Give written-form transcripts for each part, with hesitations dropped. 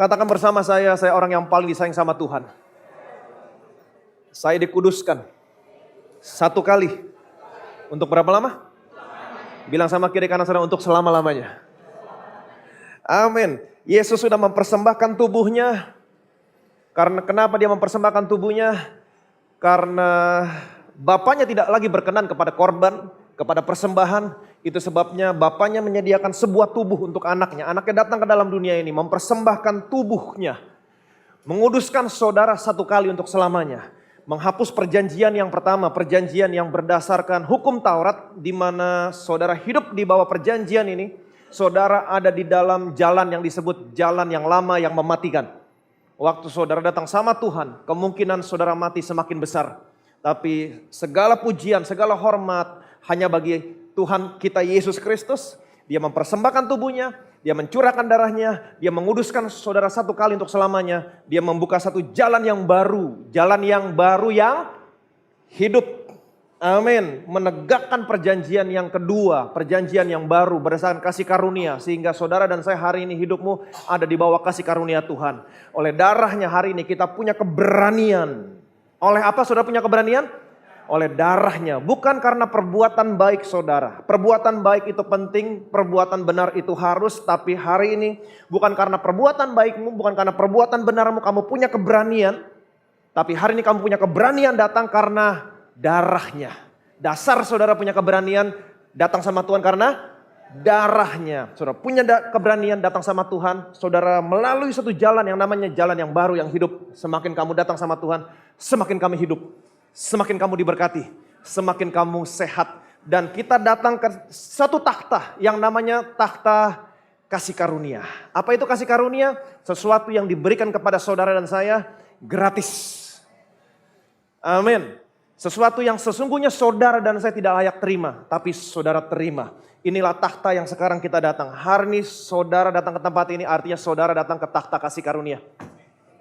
Katakan bersama saya orang yang paling disayang sama Tuhan. Saya dikuduskan satu kali. Untuk berapa lama? Bilang sama kiri kanan saudara, untuk selama-lamanya. Amin. Yesus sudah mempersembahkan tubuhnya. Karena kenapa dia mempersembahkan tubuhnya? Karena Bapaknya tidak lagi berkenan kepada korban, kepada persembahan. Itu sebabnya Bapaknya menyediakan sebuah tubuh untuk anaknya. Anaknya datang ke dalam dunia ini mempersembahkan tubuhnya. Menguduskan saudara satu kali untuk selamanya. Menghapus perjanjian yang pertama, perjanjian yang berdasarkan hukum Taurat, di mana saudara hidup di bawah perjanjian ini, saudara ada di dalam jalan yang disebut jalan yang lama yang mematikan. Waktu saudara datang sama Tuhan, kemungkinan saudara mati semakin besar. Tapi segala pujian, segala hormat hanya bagi Tuhan kita Yesus Kristus. Dia mempersembahkan tubuhnya, dia mencurahkan darahnya, dia menguduskan saudara satu kali untuk selamanya. Dia membuka satu jalan yang baru yang hidup. Amin. Menegakkan perjanjian yang kedua, perjanjian yang baru berdasarkan kasih karunia. Sehingga saudara dan saya hari ini hidupmu ada di bawah kasih karunia Tuhan. Oleh darahnya hari ini kita punya keberanian. Oleh apa saudara punya keberanian? Oleh darahnya, bukan karena perbuatan baik saudara. Perbuatan baik itu penting, perbuatan benar itu harus. Tapi hari ini bukan karena perbuatan baikmu, bukan karena perbuatan benarmu kamu punya keberanian. Tapi hari ini kamu punya keberanian datang karena darahnya. Dasar saudara punya keberanian datang sama Tuhan karena darahnya. Saudara punya keberanian datang sama Tuhan. Saudara melalui satu jalan yang namanya jalan yang baru yang hidup. Semakin kamu datang sama Tuhan, semakin kami hidup. Semakin kamu diberkati, semakin kamu sehat. Dan kita datang ke satu takhta yang namanya takhta kasih karunia. Apa itu kasih karunia? Sesuatu yang diberikan kepada saudara dan saya gratis. Amin. Sesuatu yang sesungguhnya saudara dan saya tidak layak terima, tapi saudara terima. Inilah takhta yang sekarang kita datang. Hari ini saudara datang ke tempat ini artinya saudara datang ke takhta kasih karunia.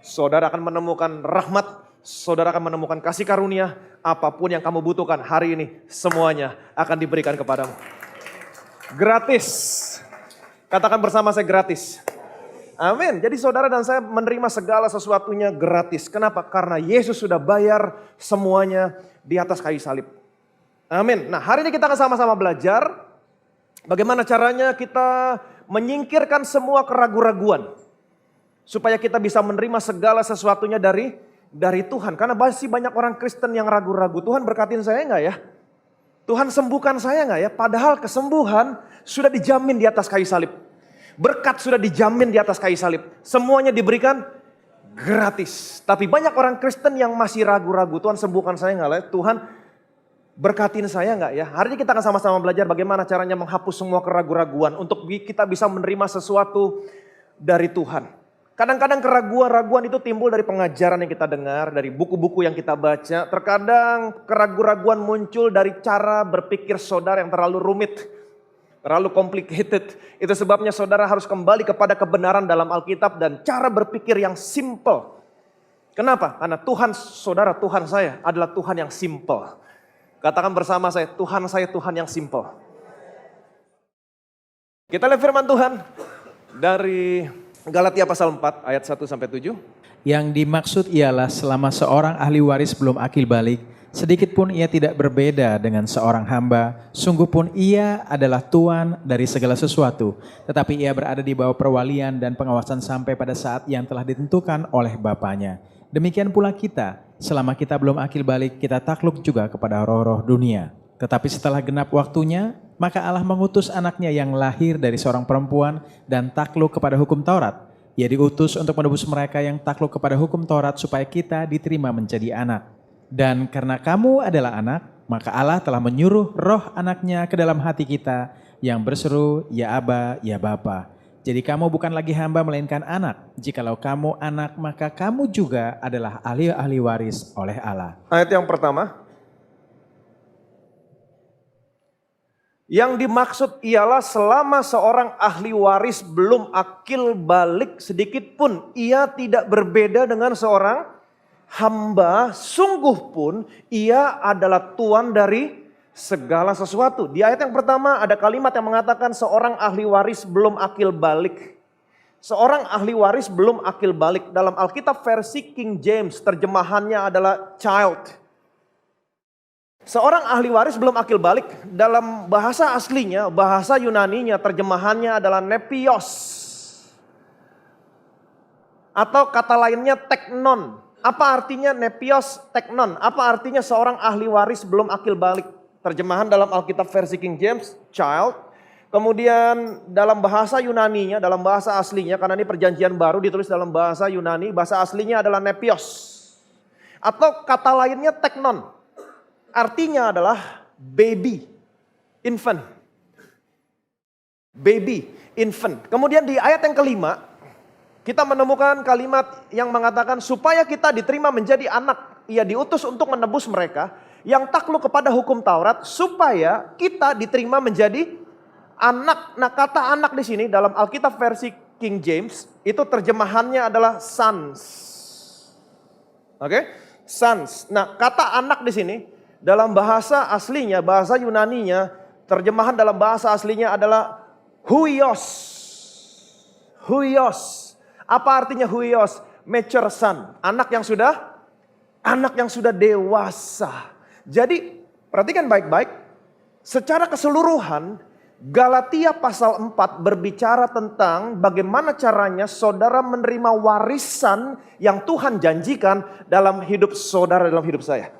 Saudara akan menemukan rahmat. Saudara akan menemukan kasih karunia, apapun yang kamu butuhkan hari ini, semuanya akan diberikan kepadamu. Gratis. Katakan bersama saya gratis. Amin. Jadi saudara dan saya menerima segala sesuatunya gratis. Kenapa? Karena Yesus sudah bayar semuanya di atas kayu salib. Amin. Nah hari ini kita akan sama-sama belajar bagaimana caranya kita menyingkirkan semua keraguan-raguan. Supaya kita bisa menerima segala sesuatunya dari Tuhan. Karena masih banyak orang Kristen yang ragu-ragu. Tuhan berkatin saya enggak ya? Tuhan sembuhkan saya enggak ya? Padahal kesembuhan sudah dijamin di atas kayu salib. Berkat sudah dijamin di atas kayu salib. Semuanya diberikan gratis. Tapi banyak orang Kristen yang masih ragu-ragu. Tuhan sembuhkan saya enggak ya? Tuhan berkatin saya enggak ya? Hari ini kita akan sama-sama belajar bagaimana caranya menghapus semua keraguan-raguan. Untuk kita bisa menerima sesuatu dari Tuhan. Kadang-kadang keraguan-raguan itu timbul dari pengajaran yang kita dengar, dari buku-buku yang kita baca. Terkadang keraguan-raguan muncul dari cara berpikir saudara yang terlalu rumit, terlalu complicated. Itu sebabnya saudara harus kembali kepada kebenaran dalam Alkitab dan cara berpikir yang simple. Kenapa? Karena Tuhan saudara, Tuhan saya adalah Tuhan yang simple. Katakan bersama saya Tuhan yang simple. Kita lihat firman Tuhan dari Galatia pasal 4 ayat 1-7. Yang dimaksud ialah selama seorang ahli waris belum akil balik, sedikit pun ia tidak berbeda dengan seorang hamba, sungguh pun ia adalah tuan dari segala sesuatu, tetapi ia berada di bawah perwalian dan pengawasan sampai pada saat yang telah ditentukan oleh Bapaknya. Demikian pula kita, selama kita belum akil balik, kita takluk juga kepada roh-roh dunia. Tetapi setelah genap waktunya, maka Allah mengutus anaknya yang lahir dari seorang perempuan dan takluk kepada hukum Taurat. Ia diutus untuk menebus mereka yang takluk kepada hukum Taurat supaya kita diterima menjadi anak. Dan karena kamu adalah anak, maka Allah telah menyuruh roh anaknya ke dalam hati kita yang berseru, ya Aba, ya Bapa. Jadi kamu bukan lagi hamba melainkan anak. Jikalau kamu anak, maka kamu juga adalah ahli-ahli waris oleh Allah. Ayat yang pertama. Yang dimaksud ialah selama seorang ahli waris belum akil balik sedikit pun, ia tidak berbeda dengan seorang hamba, sungguh pun ia adalah tuan dari segala sesuatu. Di ayat yang pertama ada kalimat yang mengatakan seorang ahli waris belum akil balik. Seorang ahli waris belum akil balik. Dalam Alkitab versi King James terjemahannya adalah child. Seorang ahli waris belum akil balik. Dalam bahasa aslinya, bahasa Yunaninya terjemahannya adalah nepios. Atau kata lainnya teknon. Apa artinya nepios teknon? Apa artinya seorang ahli waris belum akil balik? Terjemahan dalam Alkitab versi King James, child. Kemudian dalam bahasa Yunaninya, dalam bahasa aslinya, karena ini perjanjian baru ditulis dalam bahasa Yunani, bahasa aslinya adalah nepios. Atau kata lainnya teknon. Artinya adalah baby, infant. Baby, infant. Kemudian di ayat yang kelima, kita menemukan kalimat yang mengatakan supaya kita diterima menjadi anak. Ia diutus untuk menebus mereka yang takluk kepada hukum Taurat supaya kita diterima menjadi anak. Nah, kata anak di sini dalam Alkitab versi King James itu terjemahannya adalah sons. Oke? Sons. Nah, kata anak di sini dalam bahasa aslinya, bahasa Yunaninya, terjemahan dalam bahasa aslinya adalah huios. Huios. Apa artinya huios? Mature son. Anak yang sudah dewasa. Jadi, perhatikan baik-baik. Secara keseluruhan Galatia pasal 4 berbicara tentang bagaimana caranya saudara menerima warisan yang Tuhan janjikan dalam hidup saudara, dalam hidup saya.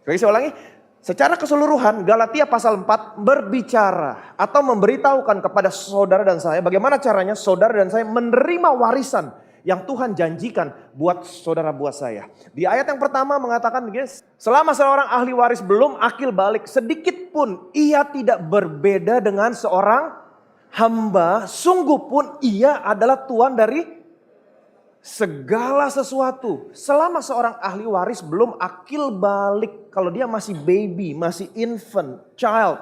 Oke, saya ulangi. Secara keseluruhan Galatia pasal 4 berbicara atau memberitahukan kepada saudara dan saya bagaimana caranya saudara dan saya menerima warisan yang Tuhan janjikan buat saudara, buat saya. Di ayat yang pertama mengatakan, guys, selama seorang ahli waris belum akil balik, sedikit pun ia tidak berbeda dengan seorang hamba, sungguh pun ia adalah tuan dari segala sesuatu. Selama seorang ahli waris belum akil balik, kalau dia masih baby, masih infant, child,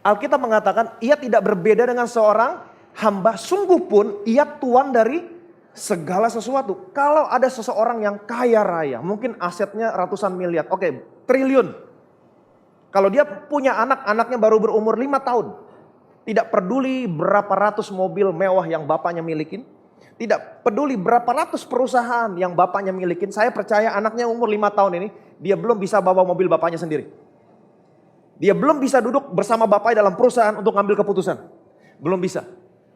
Alkitab mengatakan ia tidak berbeda dengan seorang hamba, sungguh pun ia tuan dari segala sesuatu. Kalau ada seseorang yang kaya raya, mungkin asetnya ratusan miliar, oke, triliun. Kalau dia punya anak, anaknya baru berumur 5 tahun. Tidak peduli berapa ratus mobil mewah yang bapaknya milikin. Tidak peduli berapa ratus perusahaan yang bapaknya milikin. Saya percaya anaknya umur 5 tahun ini, dia belum bisa bawa mobil bapaknya sendiri. Dia belum bisa duduk bersama bapaknya dalam perusahaan untuk ngambil keputusan. Belum bisa.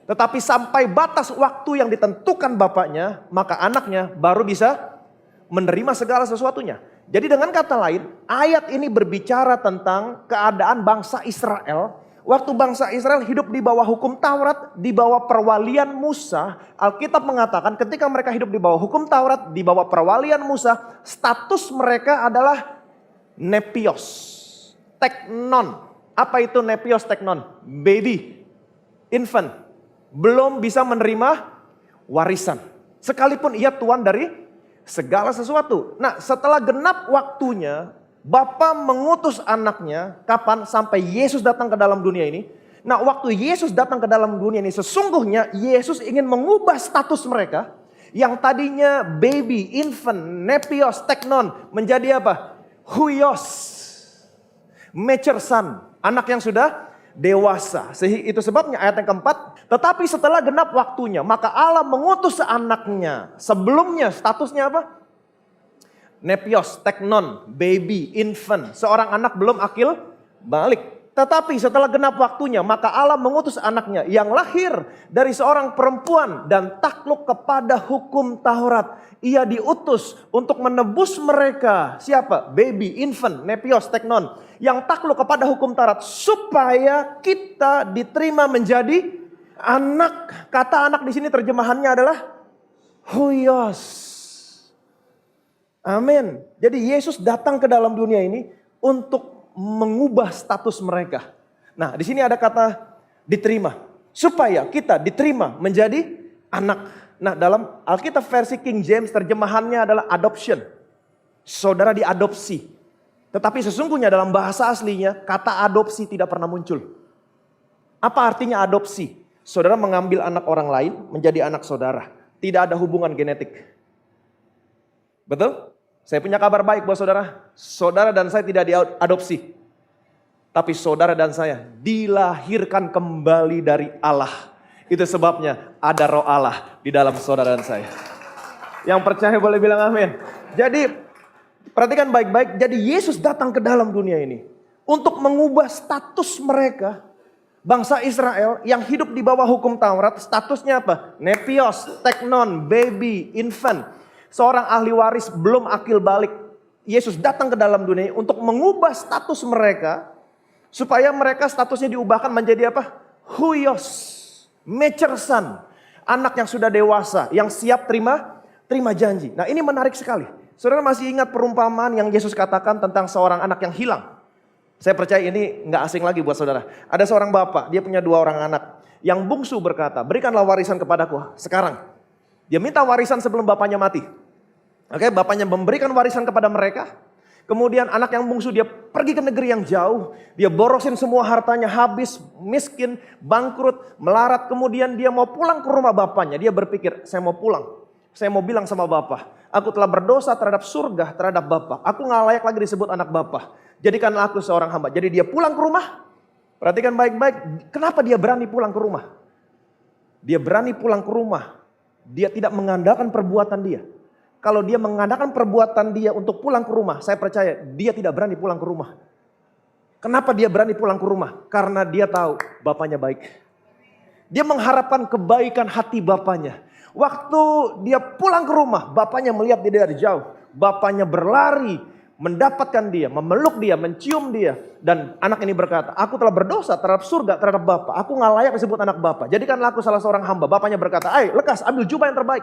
Tetapi sampai batas waktu yang ditentukan bapaknya, maka anaknya baru bisa menerima segala sesuatunya. Jadi dengan kata lain, ayat ini berbicara tentang keadaan bangsa Israel. Waktu bangsa Israel hidup di bawah hukum Taurat, di bawah perwalian Musa. Alkitab mengatakan ketika mereka hidup di bawah hukum Taurat, di bawah perwalian Musa, status mereka adalah nepios, teknon. Apa itu nepios teknon? Baby, infant. Belum bisa menerima warisan. Sekalipun ia tuan dari segala sesuatu. Nah, setelah genap waktunya, Bapa mengutus anaknya. Kapan? Sampai Yesus datang ke dalam dunia ini. Nah, waktu Yesus datang ke dalam dunia ini, sesungguhnya Yesus ingin mengubah status mereka. Yang tadinya baby, infant, nepios, teknon, menjadi apa? Huios, mature son, anak yang sudah dewasa. Itu sebabnya ayat yang keempat. Tetapi setelah genap waktunya, maka Allah mengutus anaknya. Sebelumnya statusnya apa? Nepios, teknon, baby, infant. Seorang anak belum akil balik. Tetapi setelah genap waktunya, maka Allah mengutus anaknya yang lahir dari seorang perempuan dan takluk kepada hukum Taurat. Ia diutus untuk menebus mereka. Siapa? Baby, infant, nepios, teknon. Yang takluk kepada hukum Taurat supaya kita diterima menjadi anak. Kata anak di sini terjemahannya adalah huios. Amin. Jadi Yesus datang ke dalam dunia ini untuk mengubah status mereka. Nah, di sini ada kata diterima. Supaya kita diterima menjadi anak. Nah, dalam Alkitab versi King James terjemahannya adalah adoption. Saudara diadopsi. Tetapi sesungguhnya dalam bahasa aslinya kata adopsi tidak pernah muncul. Apa artinya adopsi? Saudara mengambil anak orang lain menjadi anak saudara. Tidak ada hubungan genetik. Betul? Saya punya kabar baik buat saudara. Saudara dan saya tidak diadopsi. Tapi saudara dan saya dilahirkan kembali dari Allah. Itu sebabnya ada roh Allah di dalam saudara dan saya. Yang percaya boleh bilang amin. Jadi perhatikan baik-baik. Jadi Yesus datang ke dalam dunia ini untuk mengubah status mereka. Bangsa Israel yang hidup di bawah hukum Taurat, statusnya apa? Nepios, teknon, baby, infant. Seorang ahli waris belum akil balik. Yesus datang ke dalam dunia untuk mengubah status mereka. Supaya mereka statusnya diubahkan menjadi apa? Huios. Mature son, anak yang sudah dewasa, yang siap terima janji. Nah ini menarik sekali. Saudara masih ingat perumpamaan yang Yesus katakan tentang seorang anak yang hilang? Saya percaya ini nggak asing lagi buat saudara. Ada seorang bapak, dia punya 2 orang anak. Yang bungsu berkata, berikanlah warisan kepadaku sekarang. Dia minta warisan sebelum bapaknya mati. Oke, bapaknya memberikan warisan kepada mereka. Kemudian anak yang bungsu dia pergi ke negeri yang jauh. Dia borosin semua hartanya habis, miskin, bangkrut, melarat. Kemudian dia mau pulang ke rumah bapaknya. Dia berpikir, saya mau pulang. Saya mau bilang sama bapak, aku telah berdosa terhadap surga, terhadap bapak. Aku gak layak lagi disebut anak bapak. Jadikanlah aku seorang hamba. Jadi dia pulang ke rumah. Perhatikan baik-baik, kenapa dia berani pulang ke rumah? Dia berani pulang ke rumah. Dia tidak mengandalkan perbuatan dia. Kalau dia mengandalkan perbuatan dia untuk pulang ke rumah, saya percaya dia tidak berani pulang ke rumah. Kenapa dia berani pulang ke rumah? Karena dia tahu bapaknya baik. Dia mengharapkan kebaikan hati bapaknya. Waktu dia pulang ke rumah, bapaknya melihat dia dari jauh. Bapaknya berlari, mendapatkan dia, memeluk dia, mencium dia. Dan anak ini berkata, aku telah berdosa terhadap surga, terhadap bapak. Aku gak layak disebut anak bapak. Jadikanlah aku salah seorang hamba. Bapaknya berkata, ayo lekas ambil jubah yang terbaik.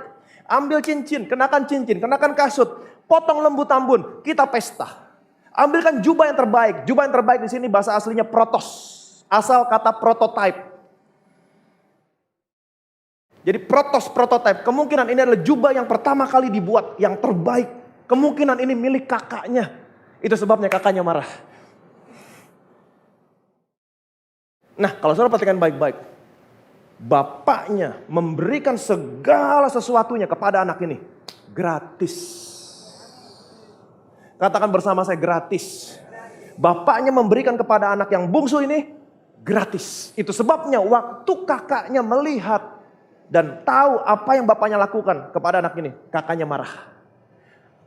Ambil cincin, kenakan kasut, potong lembu tambun, kita pesta. Ambilkan jubah yang terbaik. Jubah yang terbaik di sini bahasa aslinya protos. Asal kata prototype. Jadi prototype. Kemungkinan ini adalah jubah yang pertama kali dibuat, yang terbaik. Kemungkinan ini milik kakaknya. Itu sebabnya kakaknya marah. Nah, kalau saudara perhatikan baik-baik. Bapaknya memberikan segala sesuatunya kepada anak ini. Gratis. Katakan bersama saya, gratis. Bapaknya memberikan kepada anak yang bungsu ini gratis. Itu sebabnya waktu kakaknya melihat dan tahu apa yang bapaknya lakukan kepada anak ini, kakaknya marah.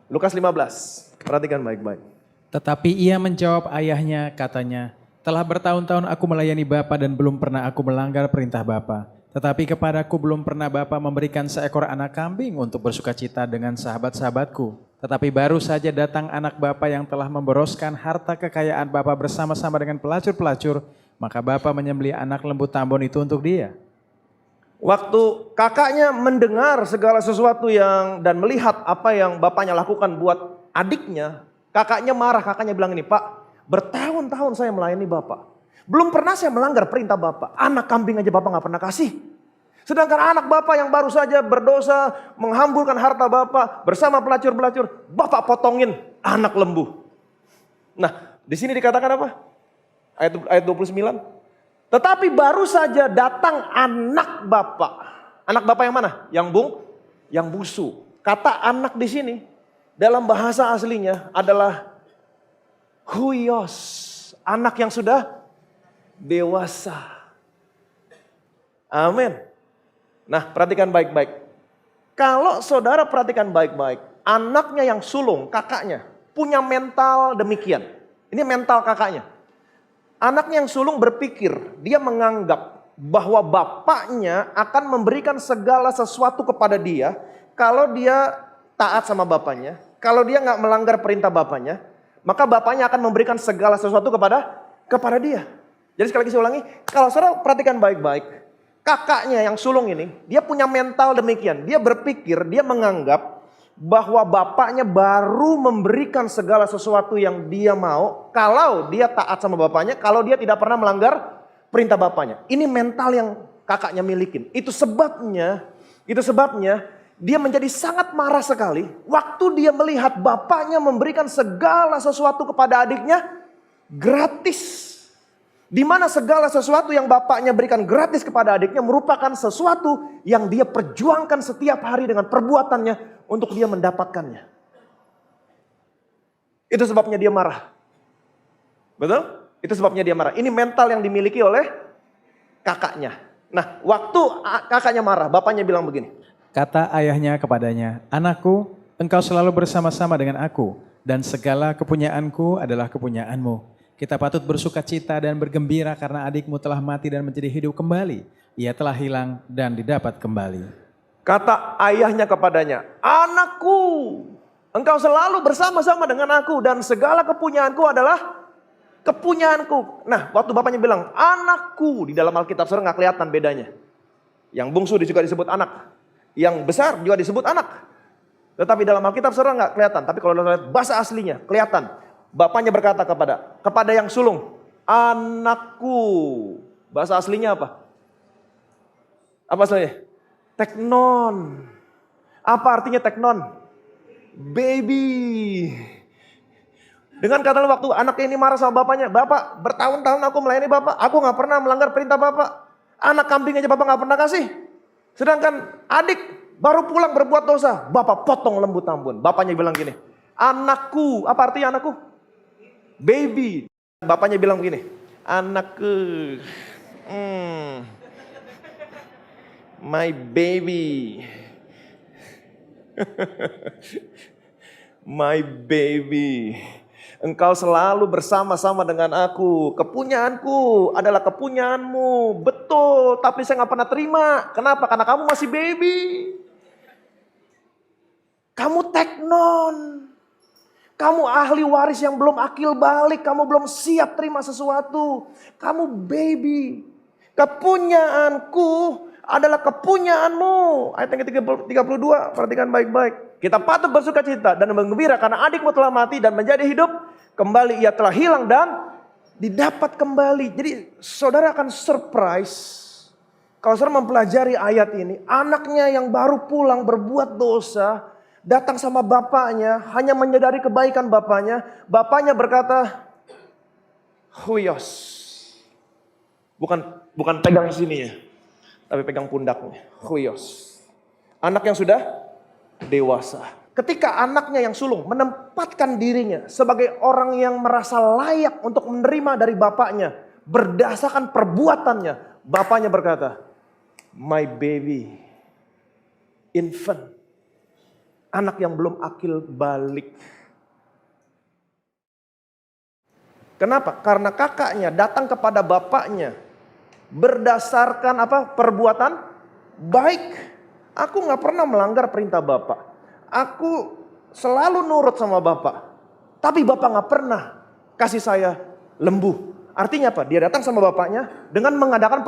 Lukas 15, perhatikan baik-baik. Tetapi ia menjawab ayahnya, katanya, telah bertahun-tahun aku melayani Bapa dan belum pernah aku melanggar perintah Bapa. Tetapi kepadaku belum pernah Bapa memberikan seekor anak kambing untuk bersukacita dengan sahabat-sahabatku. Tetapi baru saja datang anak Bapa yang telah memboroskan harta kekayaan Bapa bersama-sama dengan pelacur-pelacur, maka Bapa menyembelih anak lembu tambun itu untuk dia. Waktu kakaknya mendengar segala sesuatu dan melihat apa yang bapaknya lakukan buat adiknya, kakaknya marah. Kakaknya bilang ini, Pak, bertahun-tahun saya melayani Bapak. Belum pernah saya melanggar perintah Bapak. Anak kambing aja Bapak gak pernah kasih. Sedangkan anak Bapak yang baru saja berdosa, menghamburkan harta Bapak bersama pelacur-pelacur, Bapak potongin anak lembu. Nah, di sini dikatakan apa? Ayat 29. Tetapi baru saja datang anak Bapak. Anak Bapak yang mana? Yang bungsu. Kata anak di sini dalam bahasa aslinya adalah huios, anak yang sudah dewasa. Amin. Nah, perhatikan baik-baik. Kalau saudara perhatikan baik-baik, anaknya yang sulung, kakaknya, punya mental demikian. Ini mental kakaknya. Anaknya yang sulung berpikir, dia menganggap bahwa bapaknya akan memberikan segala sesuatu kepada dia kalau dia taat sama bapaknya, kalau dia nggak melanggar perintah bapaknya, maka bapaknya akan memberikan segala sesuatu kepada dia. Jadi sekali lagi saya ulangi, kalau saudara perhatikan baik-baik, kakaknya yang sulung ini, dia punya mental demikian. Dia berpikir, dia menganggap bahwa bapaknya baru memberikan segala sesuatu yang dia mau kalau dia taat sama bapaknya, kalau dia tidak pernah melanggar perintah bapaknya. Ini mental yang kakaknya milikin. Itu sebabnya dia menjadi sangat marah sekali waktu dia melihat bapaknya memberikan segala sesuatu kepada adiknya gratis. Di mana segala sesuatu yang bapaknya berikan gratis kepada adiknya merupakan sesuatu yang dia perjuangkan setiap hari dengan perbuatannya untuk dia mendapatkannya. Itu sebabnya dia marah. Betul? Itu sebabnya dia marah. Ini mental yang dimiliki oleh kakaknya. Nah, waktu kakaknya marah, bapaknya bilang begini. Kata ayahnya kepadanya, "Anakku, engkau selalu bersama-sama dengan aku, dan segala kepunyaanku adalah kepunyaanmu. Kita patut bersuka cita dan bergembira karena adikmu telah mati dan menjadi hidup kembali. Ia telah hilang dan didapat kembali." Kata ayahnya kepadanya, "Anakku, engkau selalu bersama-sama dengan aku dan segala kepunyaanku adalah kepunyaanku." Nah, waktu bapaknya bilang, "Anakku," di dalam Alkitab saudara nggak kelihatan bedanya. Yang bungsu juga disebut anak, yang besar juga disebut anak. Tetapi dalam Alkitab saudara nggak kelihatan. Tapi kalau lihat bahasa aslinya kelihatan. Bapaknya berkata kepada yang sulung, "Anakku." Bahasa aslinya apa? Apa aslinya? Teknon. Apa artinya teknon? Baby. Dengan kata lain, waktu anaknya ini marah sama bapaknya, "Bapak, bertahun-tahun aku melayani bapak, aku gak pernah melanggar perintah bapak. Anak kambing aja bapak gak pernah kasih. Sedangkan adik baru pulang berbuat dosa, bapak potong lembu tambun." Bapaknya bilang gini, "Anakku." Apa artinya anakku? Baby. Bapaknya bilang begini, "Anakku, my baby." My baby. Engkau selalu bersama-sama dengan aku. Kepunyaanku adalah kepunyaanmu. Betul, tapi saya gak pernah terima. Kenapa? Karena kamu masih baby. Kamu teknon. Kamu ahli waris yang belum akil balik. Kamu belum siap terima sesuatu. Kamu baby. Kepunyaanku adalah kepunyaanmu. Ayat yang ke-32, perhatikan baik-baik. "Kita patut bersuka cita dan bergembira karena adikmu telah mati dan menjadi hidup kembali. Ia telah hilang dan didapat kembali." Jadi saudara akan surprise kalau saudara mempelajari ayat ini. Anaknya yang baru pulang berbuat dosa, datang sama bapaknya, hanya menyadari kebaikan bapaknya. Bapaknya berkata, "Huyos." Bukan pegang sini ya, tapi pegang pundaknya. Huyos. Anak yang sudah dewasa. Ketika anaknya yang sulung menempatkan dirinya sebagai orang yang merasa layak untuk menerima dari bapaknya berdasarkan perbuatannya, bapaknya berkata, "My baby, infant." Anak yang belum akil balik. Kenapa? Karena kakaknya datang kepada bapaknya berdasarkan apa? Perbuatan baik. "Aku gak pernah melanggar perintah bapak. Aku selalu nurut sama bapak. Tapi bapak gak pernah kasih saya lembu." Artinya apa? Dia datang sama bapaknya dengan mengadakan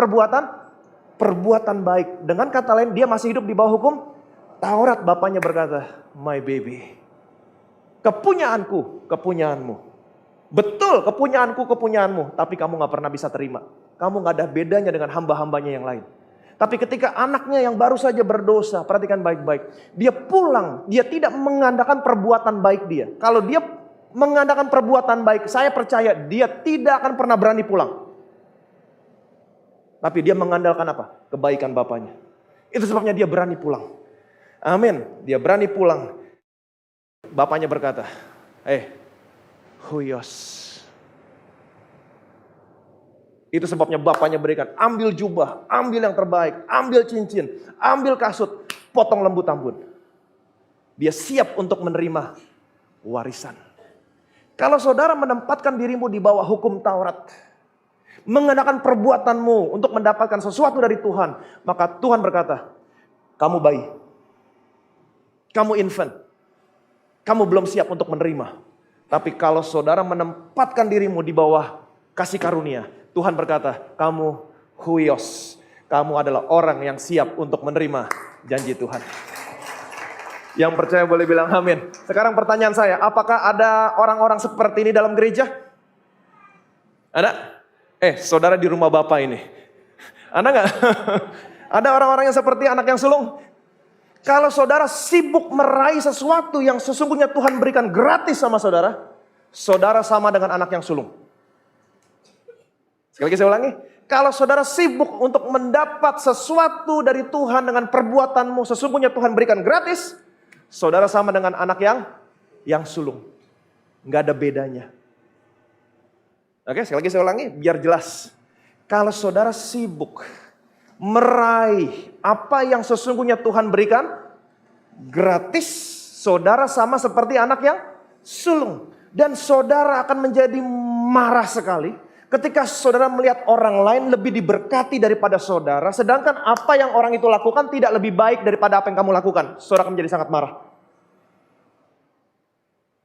perbuatan baik. Dengan kata lain, dia masih hidup di bawah hukum Taurat. Bapaknya berkata, "My baby, kepunyaanku, kepunyaanmu. Betul, kepunyaanku, kepunyaanmu. Tapi kamu gak pernah bisa terima. Kamu gak ada bedanya dengan hamba-hambanya yang lain." Tapi ketika anaknya yang baru saja berdosa, perhatikan baik-baik. Dia pulang, dia tidak mengandalkan perbuatan baik dia. Kalau dia mengandalkan perbuatan baik, saya percaya dia tidak akan pernah berani pulang. Tapi dia mengandalkan apa? Kebaikan bapaknya. Itu sebabnya dia berani pulang. Amin. Dia berani pulang. Bapaknya berkata, Huyos. Itu sebabnya bapaknya berikan, ambil jubah, ambil yang terbaik, ambil cincin, ambil kasut, potong lembu tambun. Dia siap untuk menerima warisan. Kalau saudara menempatkan dirimu di bawah hukum Taurat, menggunakan perbuatanmu untuk mendapatkan sesuatu dari Tuhan, maka Tuhan berkata, kamu bayi, kamu infant, kamu belum siap untuk menerima. Tapi kalau saudara menempatkan dirimu di bawah kasih karunia, Tuhan berkata, kamu huios. Kamu adalah orang yang siap untuk menerima janji Tuhan. Yang percaya boleh bilang amin. Sekarang pertanyaan saya, apakah ada orang-orang seperti ini dalam gereja? Ada? Saudara di rumah Bapak ini. Ada gak? Ada orang-orang yang seperti anak yang sulung? Kalau saudara sibuk meraih sesuatu yang sesungguhnya Tuhan berikan gratis sama saudara, saudara sama dengan anak yang sulung. Sekali lagi saya ulangi, kalau saudara sibuk untuk mendapat sesuatu dari Tuhan dengan perbuatanmu, sesungguhnya Tuhan berikan gratis, saudara sama dengan anak yang sulung. Nggak ada bedanya. Oke, sekali lagi saya ulangi, biar jelas. Kalau saudara sibuk meraih apa yang sesungguhnya Tuhan berikan gratis, saudara sama seperti anak yang sulung. Dan saudara akan menjadi marah sekali ketika saudara melihat orang lain lebih diberkati daripada saudara, sedangkan apa yang orang itu lakukan tidak lebih baik daripada apa yang kamu lakukan. Saudara akan menjadi sangat marah.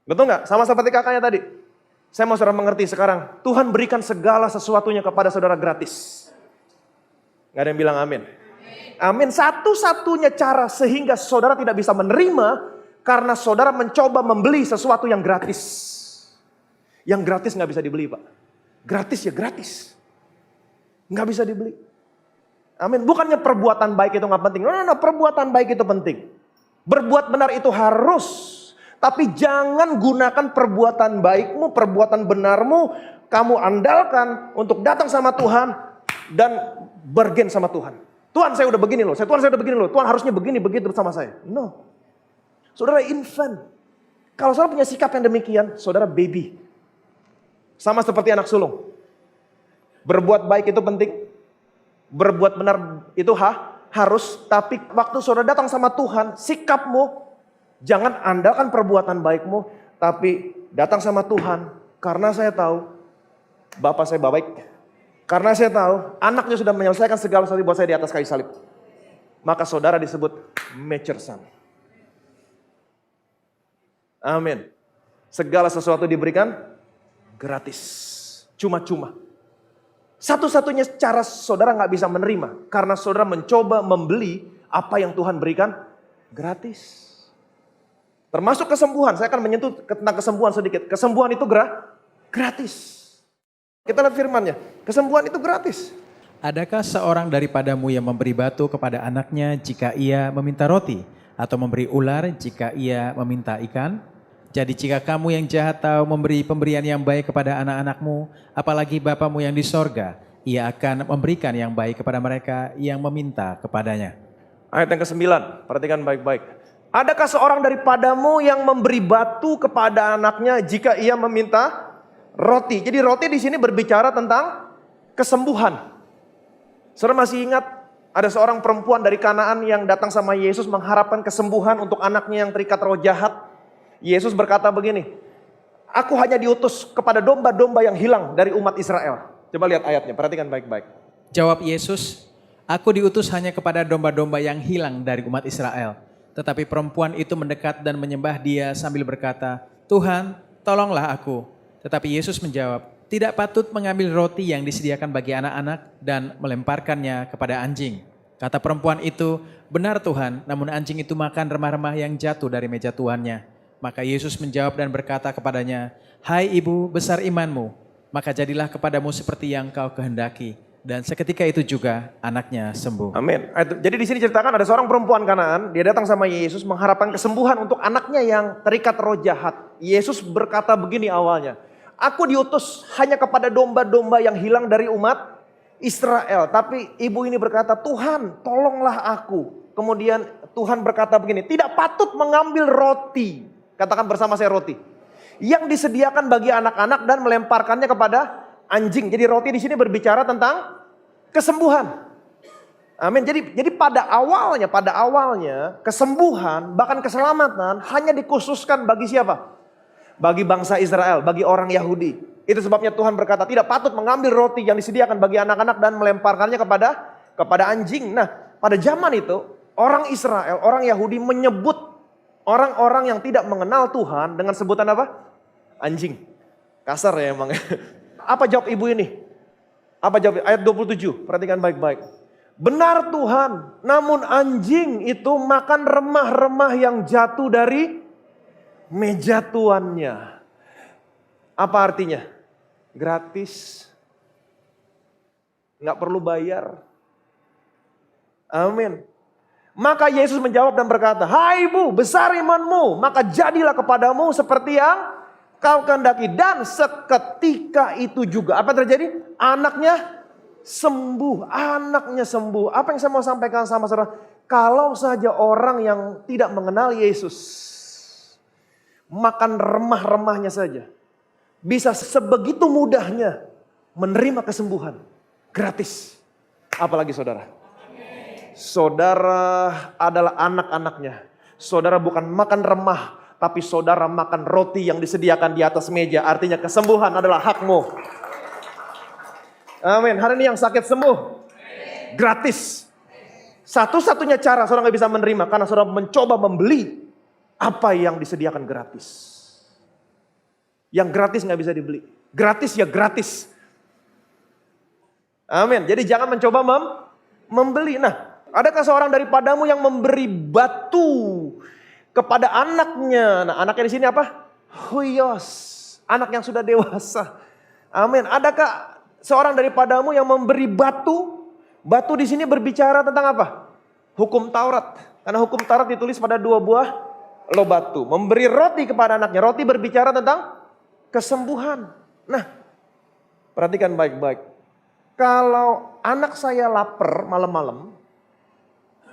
Betul nggak? Sama seperti kakaknya tadi. Saya mau saudara mengerti sekarang, Tuhan berikan segala sesuatunya kepada saudara gratis. Gak ada yang bilang amin. Amin. Satu-satunya cara sehingga saudara tidak bisa menerima karena saudara mencoba membeli sesuatu yang gratis. Yang gratis gak bisa dibeli, Pak. Gratis ya gratis. Gak bisa dibeli. Amin. Bukannya perbuatan baik itu gak penting. No, perbuatan baik itu penting. Berbuat benar itu harus. Tapi jangan gunakan perbuatan baikmu, perbuatan benarmu, kamu andalkan untuk datang sama Tuhan dan bergen sama Tuhan. Tuhan saya udah begini loh, Tuhan saya udah begini loh, Tuhan harusnya begini, begitu bersama saya. No. Saudara infant. Kalau saudara punya sikap yang demikian, saudara baby. Sama seperti anak sulung. Berbuat baik itu penting. Berbuat benar itu harus. Tapi waktu saudara datang sama Tuhan, sikapmu jangan andalkan perbuatan baikmu, tapi datang sama Tuhan. Karena saya tahu Bapak saya baik. Karena saya tahu anaknya sudah menyelesaikan segala sesuatu buat saya di atas kayu salib. Maka saudara disebut mature son. Amin. Segala sesuatu diberikan gratis. Cuma-cuma. Satu-satunya cara saudara gak bisa menerima. Karena saudara mencoba membeli apa yang Tuhan berikan gratis. Termasuk kesembuhan. Saya akan menyentuh tentang kesembuhan sedikit. Kesembuhan itu gratis. Kita lihat firman-Nya. Kesembuhan itu gratis. Adakah seorang daripadamu yang memberi batu kepada anaknya jika ia meminta roti? Atau memberi ular jika ia meminta ikan? Jadi jika kamu yang jahat tahu memberi pemberian yang baik kepada anak-anakmu, apalagi Bapamu yang di sorga, ia akan memberikan yang baik kepada mereka yang meminta kepadanya. Ayat yang ke-9, perhatikan baik-baik. Adakah seorang daripadamu yang memberi batu kepada anaknya jika ia meminta roti? Jadi roti di sini berbicara tentang kesembuhan. Saudara masih ingat ada seorang perempuan dari Kanaan yang datang sama Yesus mengharapkan kesembuhan untuk anaknya yang terikat roh jahat. Yesus berkata begini, aku hanya diutus kepada domba-domba yang hilang dari umat Israel. Coba lihat ayatnya, perhatikan baik-baik. Jawab Yesus, aku diutus hanya kepada domba-domba yang hilang dari umat Israel. Tetapi perempuan itu mendekat dan menyembah dia sambil berkata, Tuhan, tolonglah aku. Tetapi Yesus menjawab, tidak patut mengambil roti yang disediakan bagi anak-anak dan melemparkannya kepada anjing. Kata perempuan itu, benar Tuhan, namun anjing itu makan remah-remah yang jatuh dari meja tuannya. Maka Yesus menjawab dan berkata kepadanya, hai ibu, besar imanmu, maka jadilah kepadamu seperti yang kau kehendaki. Dan seketika itu juga anaknya sembuh. Amin. Jadi di sini ceritakan ada seorang perempuan Kanaan, dia datang sama Yesus mengharapkan kesembuhan untuk anaknya yang terikat roh jahat. Yesus berkata begini awalnya, aku diutus hanya kepada domba-domba yang hilang dari umat Israel. Tapi ibu ini berkata, Tuhan tolonglah aku. Kemudian Tuhan berkata begini, tidak patut mengambil roti. Katakan bersama saya roti. Yang disediakan bagi anak-anak dan melemparkannya kepada anjing. Jadi roti di sini berbicara tentang kesembuhan. Amin. Jadi pada awalnya kesembuhan bahkan keselamatan hanya dikhususkan bagi siapa? Bagi bangsa Israel, bagi orang Yahudi. Itu sebabnya Tuhan berkata tidak patut mengambil roti yang disediakan bagi anak-anak dan melemparkannya kepada anjing. Nah, pada zaman itu orang Israel, orang Yahudi menyebut orang-orang yang tidak mengenal Tuhan dengan sebutan apa? Anjing. Kasar ya emang. Apa jawab ibu ini? Apa jawab? Ayat 27, perhatikan baik-baik. Benar Tuhan, namun anjing itu makan remah-remah yang jatuh dari meja tuannya. Apa artinya? Gratis. Nggak perlu bayar. Amin. Maka Yesus menjawab dan berkata, hai ibu, besar imanmu, maka jadilah kepadamu seperti yang kau kehendaki. Dan seketika itu juga, apa terjadi? Anaknya sembuh, anaknya sembuh. Apa yang saya mau sampaikan sama saudara? Kalau saja orang yang tidak mengenal Yesus, makan remah-remahnya saja, bisa sebegitu mudahnya menerima kesembuhan gratis. Apalagi saudara. Saudara adalah anak-anaknya. Saudara bukan makan remah, tapi saudara makan roti yang disediakan di atas meja. Artinya kesembuhan adalah hakmu. Amin. Hari ini yang sakit sembuh. Gratis. Satu-satunya cara saudara gak bisa menerima karena saudara mencoba membeli apa yang disediakan gratis. Yang gratis gak bisa dibeli. Gratis ya gratis. Amin. Jadi jangan mencoba membeli. Nah, adakah seorang daripadamu yang memberi batu kepada anaknya? Nah, anaknya di sini apa? Huios. Anak yang sudah dewasa. Amin. Adakah seorang daripadamu yang memberi batu? Batu di sini berbicara tentang apa? Hukum Taurat. Karena hukum Taurat ditulis pada 2 buah lo batu. Memberi roti kepada anaknya. Roti berbicara tentang kesembuhan. Nah, perhatikan baik-baik. Kalau anak saya lapar malam-malam,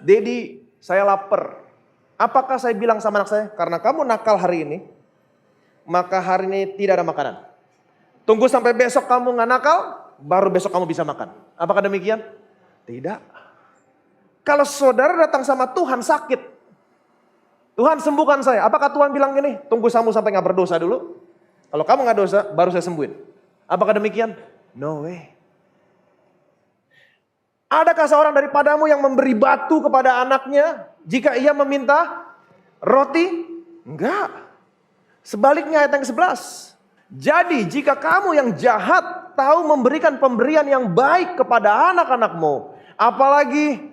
Dedi, saya lapar. Apakah saya bilang sama anak saya, karena kamu nakal hari ini, maka hari ini tidak ada makanan. Tunggu sampai besok kamu gak nakal, baru besok kamu bisa makan. Apakah demikian? Tidak. Kalau saudara datang sama Tuhan sakit, Tuhan sembuhkan saya. Apakah Tuhan bilang gini, tunggu kamu sampai gak berdosa dulu? Kalau kamu gak dosa, baru saya sembuhin. Apakah demikian? No way. Adakah seorang daripadamu yang memberi batu kepada anaknya jika ia meminta roti? Enggak. Sebaliknya ayat yang ke-11. Jadi jika kamu yang jahat tahu memberikan pemberian yang baik kepada anak-anakmu, apalagi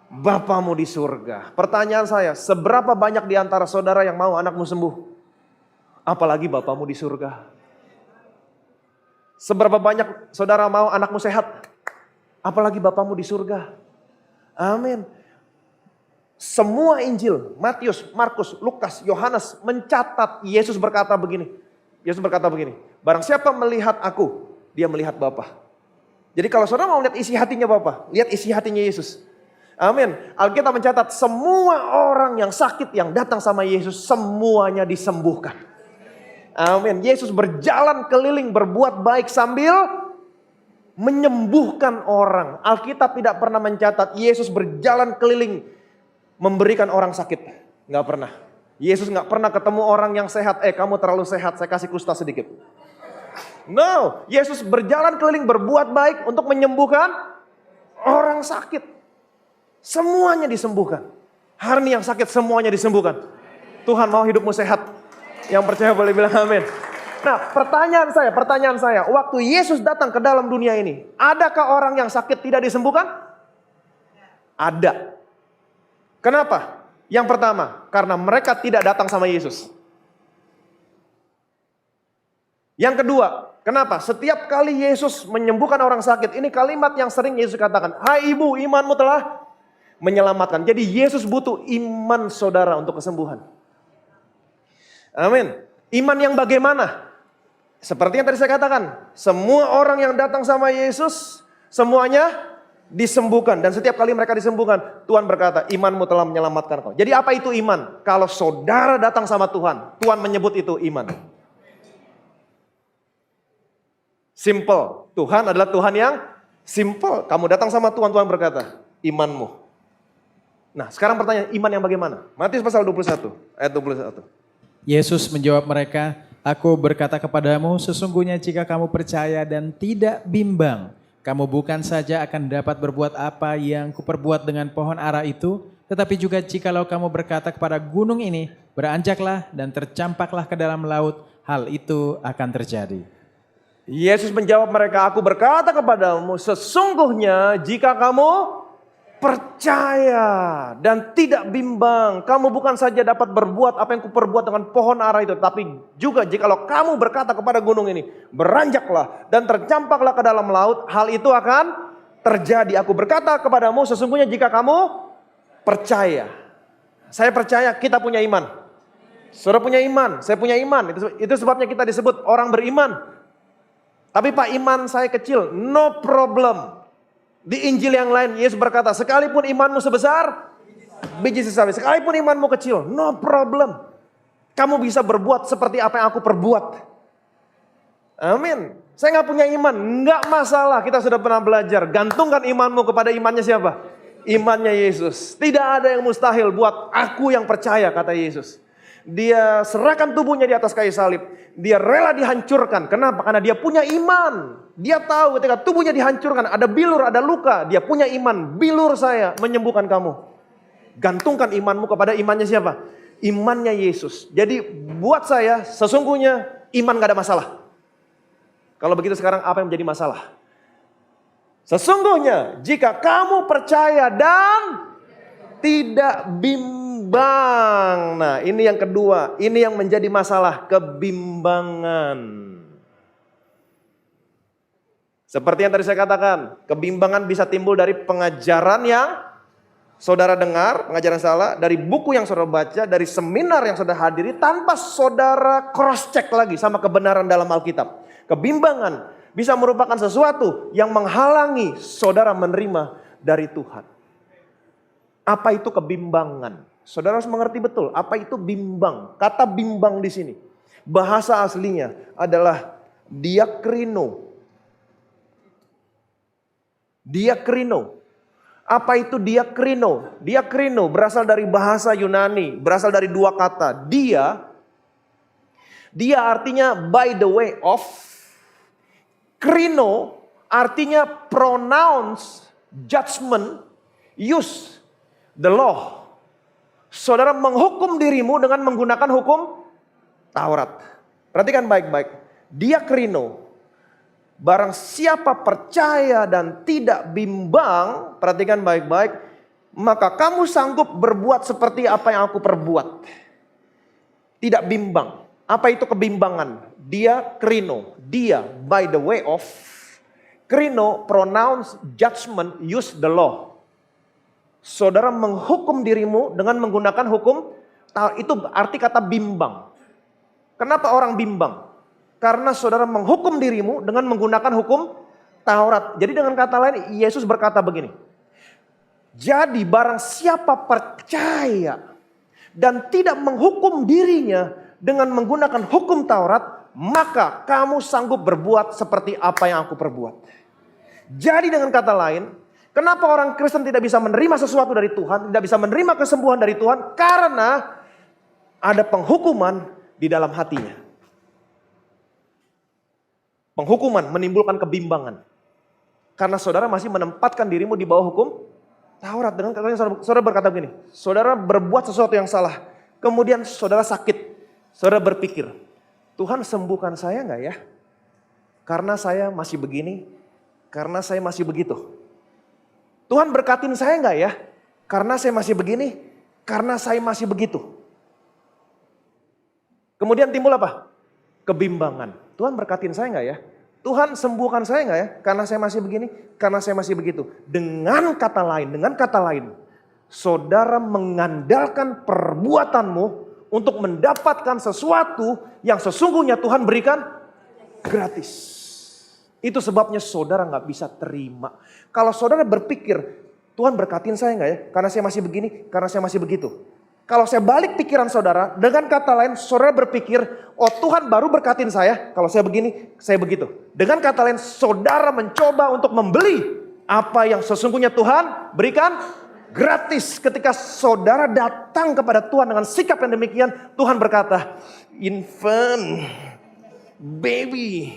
Bapamu di surga. Pertanyaan saya, seberapa banyak di antara saudara yang mau anakmu sembuh? Apalagi Bapamu di surga. Seberapa banyak saudara mau anakmu sehat? Apalagi Bapamu di surga. Amin. Semua Injil, Matius, Markus, Lukas, Yohanes mencatat Yesus berkata begini. Yesus berkata begini, barang siapa melihat aku, dia melihat Bapa. Jadi kalau saudara mau lihat isi hatinya Bapa, lihat isi hatinya Yesus. Amin. Alkitab mencatat semua orang yang sakit yang datang sama Yesus, semuanya disembuhkan. Amin. Yesus berjalan keliling berbuat baik sambil menyembuhkan orang. Alkitab tidak pernah mencatat Yesus berjalan keliling memberikan orang sakit. Gak pernah. Yesus gak pernah ketemu orang yang sehat. Kamu terlalu sehat, saya kasih kusta sedikit. No, Yesus berjalan keliling berbuat baik untuk menyembuhkan orang sakit. Semuanya disembuhkan. Hari ini yang sakit semuanya disembuhkan. Tuhan mau hidupmu sehat. Yang percaya boleh bilang amin. Nah, pertanyaan saya, waktu Yesus datang ke dalam dunia ini, adakah orang yang sakit tidak disembuhkan? Ada. Kenapa? Yang pertama, karena mereka tidak datang sama Yesus. Yang kedua, kenapa? Setiap kali Yesus menyembuhkan orang sakit, ini kalimat yang sering Yesus katakan, "Hai ibu, imanmu telah menyelamatkan." Jadi Yesus butuh iman saudara untuk kesembuhan. Amin. Iman yang bagaimana? Seperti yang tadi saya katakan, semua orang yang datang sama Yesus, semuanya disembuhkan. Dan setiap kali mereka disembuhkan, Tuhan berkata, imanmu telah menyelamatkan kau. Jadi apa itu iman? Kalau saudara datang sama Tuhan, Tuhan menyebut itu iman. Simple. Tuhan adalah Tuhan yang simple. Kamu datang sama Tuhan, Tuhan berkata, imanmu. Nah, sekarang pertanyaan, iman yang bagaimana? Matius pasal 21, ayat 21. Yesus menjawab mereka, "Aku berkata kepadamu, sesungguhnya jika kamu percaya dan tidak bimbang, kamu bukan saja akan dapat berbuat apa yang kuperbuat dengan pohon ara itu, tetapi juga jikalau kamu berkata kepada gunung ini, beranjaklah dan tercampaklah ke dalam laut, hal itu akan terjadi." Yesus menjawab mereka, "Aku berkata kepadamu, sesungguhnya jika kamu percaya dan tidak bimbang, kamu bukan saja dapat berbuat apa yang kuperbuat dengan pohon ara itu, tapi juga jikalau kamu berkata kepada gunung ini, beranjaklah dan tercampaklah ke dalam laut, hal itu akan terjadi. Aku berkata kepadamu, sesungguhnya jika kamu percaya." Saya percaya, kita punya iman. Saudara punya iman, saya punya iman. Itu sebabnya kita disebut orang beriman. Tapi Pak, iman saya kecil, no problem. Di Injil yang lain Yesus berkata, sekalipun imanmu sebesar biji sesawi, sekalipun imanmu kecil, no problem. Kamu bisa berbuat seperti apa yang aku perbuat. Amin. Saya gak punya iman, gak masalah. Kita sudah pernah belajar, gantungkan imanmu kepada imannya siapa? Imannya Yesus. Tidak ada yang mustahil buat aku yang percaya, kata Yesus. Dia serahkan tubuhnya di atas kayu salib. Dia rela dihancurkan. Kenapa? Karena dia punya iman. Dia tahu ketika tubuhnya dihancurkan, ada bilur, ada luka. Dia punya iman. Bilur saya menyembuhkan kamu. Gantungkan imanmu kepada imannya siapa? Imannya Yesus. Jadi buat saya sesungguhnya iman gak ada masalah. Kalau begitu sekarang apa yang menjadi masalah? Sesungguhnya jika kamu percaya dan tidak bimbang. Nah, ini yang kedua. Ini yang menjadi masalah, kebimbangan. Seperti yang tadi saya katakan, kebimbangan bisa timbul dari pengajaran yang saudara dengar, pengajaran salah, dari buku yang saudara baca, dari seminar yang saudara hadiri, tanpa saudara cross check lagi sama kebenaran dalam Alkitab. Kebimbangan bisa merupakan sesuatu yang menghalangi saudara menerima dari Tuhan. Apa itu kebimbangan? Saudara harus mengerti betul apa itu bimbang. Kata bimbang di sini, bahasa aslinya adalah diakrino. Diakrino. Apa itu diakrino? Diakrino berasal dari bahasa Yunani, berasal dari dua kata. Dia artinya by the way of. Krino artinya pronounce, judgment, use the law. Saudara menghukum dirimu dengan menggunakan hukum Taurat. Perhatikan baik-baik. Diakrino. Barang siapa percaya dan tidak bimbang, perhatikan baik-baik, maka kamu sanggup berbuat seperti apa yang aku perbuat. Tidak bimbang. Apa itu kebimbangan? Dia krino. Dia by the way of. Krino pronounce, judgment, use the law. Saudara menghukum dirimu dengan menggunakan hukum. Itu arti kata bimbang. Kenapa orang bimbang? Karena saudara menghukum dirimu dengan menggunakan hukum Taurat. Jadi dengan kata lain Yesus berkata begini. Jadi barang siapa percaya dan tidak menghukum dirinya dengan menggunakan hukum Taurat, maka kamu sanggup berbuat seperti apa yang aku perbuat. Jadi dengan kata lain, kenapa orang Kristen tidak bisa menerima sesuatu dari Tuhan, tidak bisa menerima kesembuhan dari Tuhan? Karena ada penghukuman di dalam hatinya. Penghukuman menimbulkan kebimbangan. Karena saudara masih menempatkan dirimu di bawah hukum Taurat. Dengan kata lain saudara berkata begini, saudara berbuat sesuatu yang salah, kemudian saudara sakit. Saudara berpikir, Tuhan sembuhkan saya enggak ya? Karena saya masih begini, karena saya masih begitu. Tuhan berkatin saya enggak ya? Karena saya masih begini, karena saya masih begitu. Kemudian timbul apa? Kebimbangan. Tuhan berkatin saya enggak ya? Tuhan sembuhkan saya enggak ya? Karena saya masih begini, karena saya masih begitu. Dengan kata lain, saudara mengandalkan perbuatanmu untuk mendapatkan sesuatu yang sesungguhnya Tuhan berikan gratis. Itu sebabnya saudara gak bisa terima. Kalau saudara berpikir, Tuhan berkatin saya gak ya? Karena saya masih begini, karena saya masih begitu. Kalau saya balik pikiran saudara, dengan kata lain saudara berpikir, oh Tuhan baru berkatin saya, kalau saya begini, saya begitu. Dengan kata lain saudara mencoba untuk membeli apa yang sesungguhnya Tuhan berikan gratis. Ketika saudara datang kepada Tuhan dengan sikap yang demikian, Tuhan berkata, infant, baby,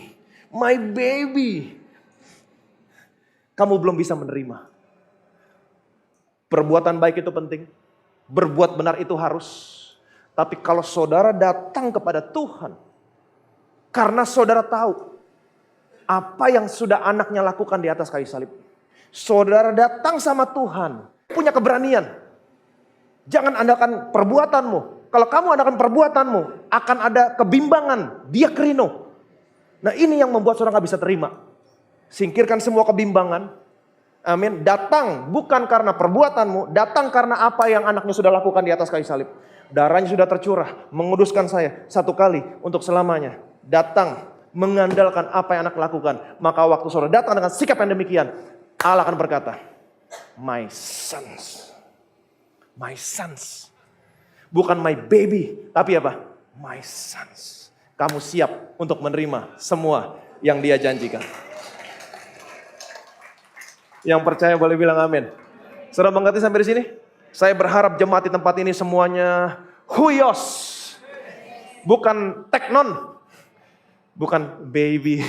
my baby. Kamu belum bisa menerima. Perbuatan baik itu penting. Berbuat benar itu harus. Tapi kalau saudara datang kepada Tuhan, karena saudara tahu apa yang sudah anaknya lakukan di atas kayu salib. Saudara datang sama Tuhan, punya keberanian. Jangan andalkan perbuatanmu. Kalau kamu andalkan perbuatanmu, akan ada kebimbangan. Diakrino. Nah ini yang membuat saudara gak bisa terima. Singkirkan semua kebimbangan. Amin. Datang bukan karena perbuatanmu. Datang karena apa yang anaknya sudah lakukan di atas kayu salib. Darahnya sudah tercurah. Menguduskan saya satu kali untuk selamanya. Datang mengandalkan apa yang anak lakukan. Maka waktu saudara datang dengan sikap yang demikian, Allah akan berkata, my sons. My sons. Bukan my baby. Tapi apa? My sons. Kamu siap untuk menerima semua yang Dia janjikan. Yang percaya boleh bilang amin. Saudara mengerti sampai di sini? Saya berharap jemaat di tempat ini semuanya huyos. Bukan teknon. Bukan baby.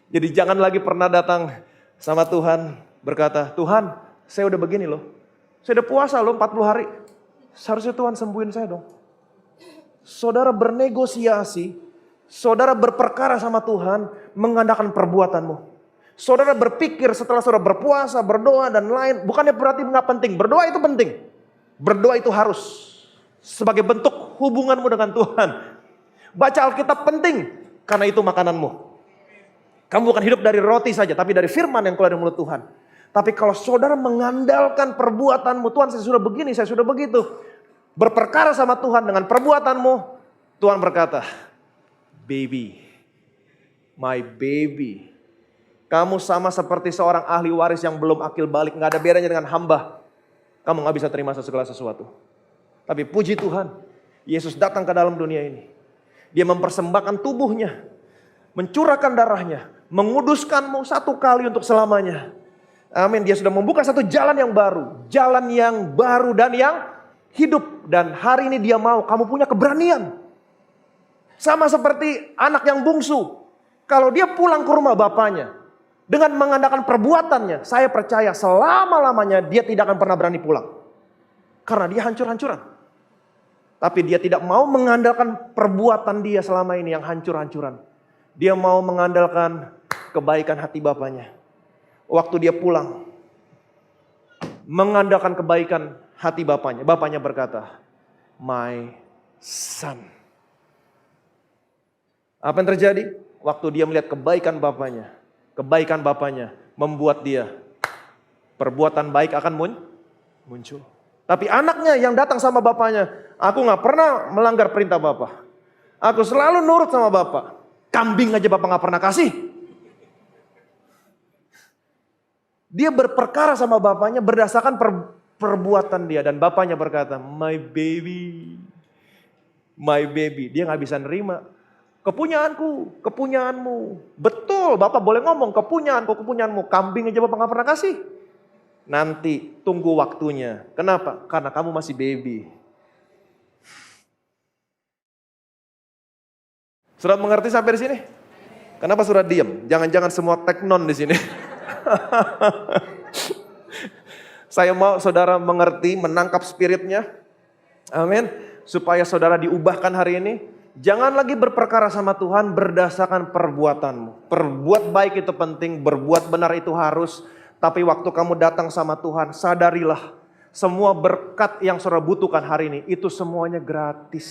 Jadi jangan lagi pernah datang sama Tuhan berkata, Tuhan saya udah begini loh. Saya udah puasa loh 40 hari. Seharusnya Tuhan sembuhin saya dong. Saudara bernegosiasi, saudara berperkara sama Tuhan mengandalkan perbuatanmu. Saudara berpikir setelah saudara berpuasa, berdoa dan lain, bukannya berarti nggak penting. Berdoa itu penting. Berdoa itu harus sebagai bentuk hubunganmu dengan Tuhan. Baca Alkitab penting karena itu makananmu. Kamu bukan hidup dari roti saja, tapi dari firman yang keluar dari mulut Tuhan. Tapi kalau saudara mengandalkan perbuatanmu, Tuhan saya sudah begini, saya sudah begitu. Berperkara sama Tuhan dengan perbuatanmu, Tuhan berkata, baby, my baby. Kamu sama seperti seorang ahli waris yang belum akil balik, gak ada bedanya dengan hamba. Kamu gak bisa terima segala sesuatu. Tapi puji Tuhan, Yesus datang ke dalam dunia ini. Dia mempersembahkan tubuhnya, mencurahkan darahnya, menguduskanmu satu kali untuk selamanya. Amin. Dia sudah membuka satu jalan yang baru. Jalan yang baru dan yang hidup. Dan hari ini dia mau kamu punya keberanian. Sama seperti anak yang bungsu. Kalau dia pulang ke rumah bapaknya. Dengan mengandalkan perbuatannya. Saya percaya selama-lamanya dia tidak akan pernah berani pulang. Karena dia hancur-hancuran. Tapi dia tidak mau mengandalkan perbuatan dia selama ini yang hancur-hancuran. Dia mau mengandalkan kebaikan hati bapaknya. Waktu dia pulang, mengandalkan kebaikan hati bapaknya. Bapaknya berkata, my son. Apa yang terjadi? Waktu dia melihat kebaikan bapaknya membuat dia perbuatan baik akan muncul. Tapi anaknya yang datang sama bapaknya, aku gak pernah melanggar perintah bapak. Aku selalu nurut sama bapak. Kambing aja bapak gak pernah kasih. Dia berperkara sama bapaknya berdasarkan perbuatan dia. Dan bapaknya berkata, my baby. My baby. Dia gak bisa nerima. Kepunyaanku, kepunyaanmu. Betul, bapak boleh ngomong kepunyaanmu. Kambing aja bapak gak pernah kasih. Nanti tunggu waktunya. Kenapa? Karena kamu masih baby. Sudah mengerti sampai di sini? Kenapa sudah diam? Jangan-jangan semua teknon di sini. Saya mau saudara mengerti, menangkap spiritnya. Amin. Supaya saudara diubahkan hari ini. Jangan lagi berperkara sama Tuhan berdasarkan perbuatanmu. Berbuat baik itu penting, berbuat benar itu harus. Tapi waktu kamu datang sama Tuhan, sadarilah. Semua berkat yang saudara butuhkan hari ini, itu semuanya gratis.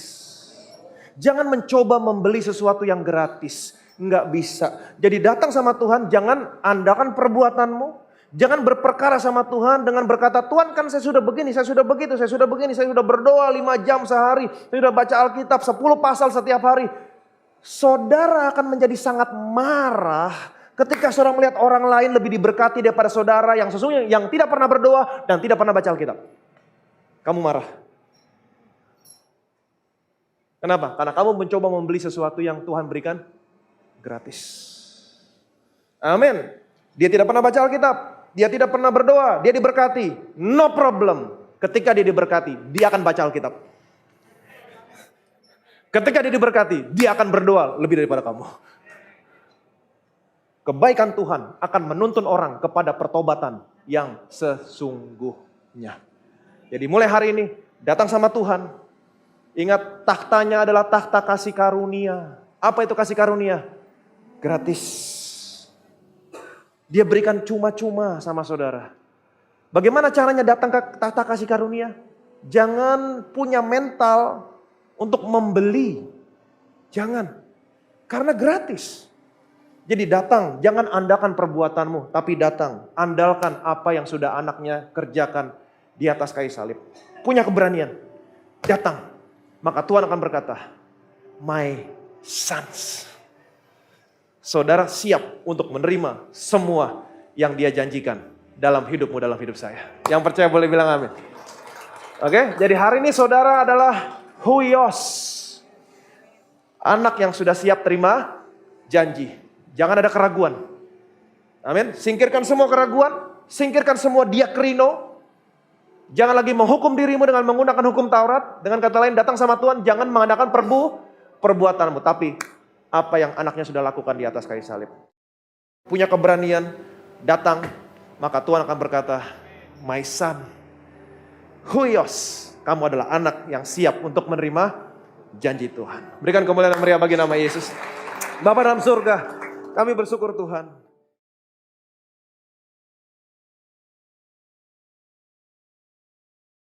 Jangan mencoba membeli sesuatu yang gratis. Enggak bisa. Jadi datang sama Tuhan, jangan andalkan perbuatanmu. Jangan berperkara sama Tuhan dengan berkata, Tuhan kan saya sudah begini, saya sudah begitu, saya sudah begini, saya sudah berdoa 5 jam sehari, saya sudah baca Alkitab 10 pasal setiap hari. Saudara akan menjadi sangat marah ketika saudara melihat orang lain lebih diberkati daripada saudara yang sesungguhnya yang tidak pernah berdoa dan tidak pernah baca Alkitab. Kamu marah. Kenapa? Karena kamu mencoba membeli sesuatu yang Tuhan berikan gratis. Amin. Dia tidak pernah baca Alkitab. Dia tidak pernah berdoa. Dia diberkati. No problem. Ketika dia diberkati, dia akan baca Alkitab. Ketika dia diberkati, dia akan berdoa lebih daripada kamu. Kebaikan Tuhan akan menuntun orang kepada pertobatan yang sesungguhnya. Jadi mulai hari ini, datang sama Tuhan. Ingat, tahtanya adalah tahta kasih karunia. Apa itu kasih karunia? Gratis. Dia berikan cuma-cuma sama saudara. Bagaimana caranya datang ke tahta kasih karunia? Jangan punya mental untuk membeli. Jangan. Karena gratis. Jadi datang, jangan andalkan perbuatanmu. Tapi datang, andalkan apa yang sudah anaknya kerjakan di atas kayu salib. Punya keberanian. Datang. Maka Tuhan akan berkata, my sons. Saudara siap untuk menerima semua yang dia janjikan dalam hidupmu, dalam hidup saya. Yang percaya boleh bilang amin. Oke, jadi hari ini saudara adalah huios. Anak yang sudah siap terima janji. Jangan ada keraguan. Amin. Singkirkan semua keraguan. Singkirkan semua diakrino. Jangan lagi menghukum dirimu dengan menggunakan hukum Taurat. Dengan kata lain, datang sama Tuhan, jangan mengadakan perbuatanmu. Tapi apa yang anaknya sudah lakukan di atas kayu salib. Punya keberanian, datang, maka Tuhan akan berkata, my son, huios, kamu adalah anak yang siap untuk menerima janji Tuhan. Berikan kemuliaan yang meriah bagi nama Yesus. Bapa dalam surga, kami bersyukur Tuhan.